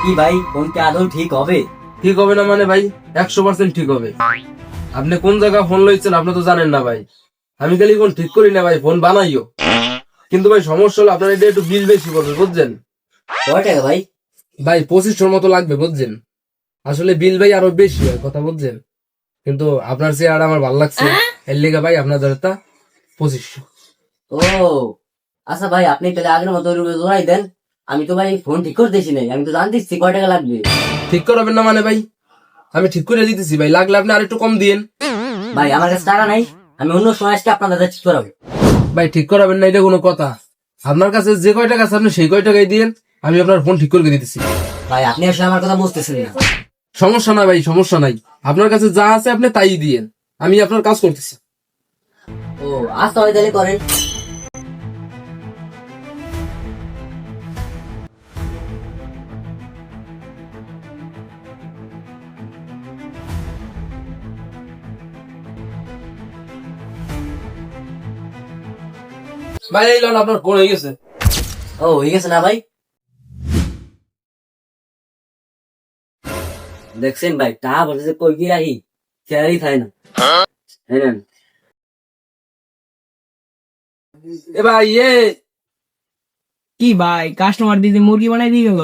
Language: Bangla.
কি ভাই, ফোন কি আদৌ ঠিক হবে? ঠিক হবে না মানে ভাই? 100% ঠিক হবে। আপনি কোন জায়গা ফোন লইছেন আপনি তো জানেন না ভাই। আমি খালি ফোন ঠিক করি না ভাই, ফোন বানাইও। কিন্তু ভাই সমস্যা হলো আপনার এটা একটু বিল বেশি পড়বে বুঝছেন কয় টাকা ভাই? ভাই। 2500 মতো লাগবে বুঝছেন। আসলে বিল ভাই আরো বেশি হয় কথা বুঝছেন, কিন্তু আপনার চেয়ারটা আমার ভালো লাগছে, এর লেগে ভাই আপনার দরটা 2500। ও আচ্ছা ভাই, আপনি তাহলে আগের মতো জোড়াই দেন। আমি তো ভাই ফোন ঠিক করতেছি নাই, আমি তো জানতেছি কয় টাকা লাগবে। ঠিক করাবেন না মানে ভাই? আমি ঠিক করে দিতেছি ভাই, লাগলে আপনি আরেকটু কম দিয়েন। ভাই আমার কাছে টাকা নাই, আমি অন্য সময় আসতে আপনাদের কাছে ঠিক করাবো। ভাই ঠিক করাবেন না এটা কোনো কথা? আপনার কাছে যে কয় টাকা আছে আপনি সেই কয় টাকাই দিয়েন, আমি আপনার ফোন ঠিক করে দিতেছি। ভাই আপনি আসলে আমার কথা বুঝতেছেন না। সমস্যা না ভাই, সমস্যা নাই। আপনার কাছে যা আছে আপনি তাই দিয়েন, আমি আপনার কাজ করতেছি। ও আচ্ছা ভাই, তাহলে করেন। ভাই এই লোন আপনার ফোন হয়ে গেছে। ও হয়ে গেছে না ভাই? দেখছেন ভাই, টাকা বলতেছে কই কি রাখি, চেয়ারই থাকে না। এই নেন। এ ভাই কি ভাই, কাস্টমার দিদি মুরগি বানাই দিয়ে গেল।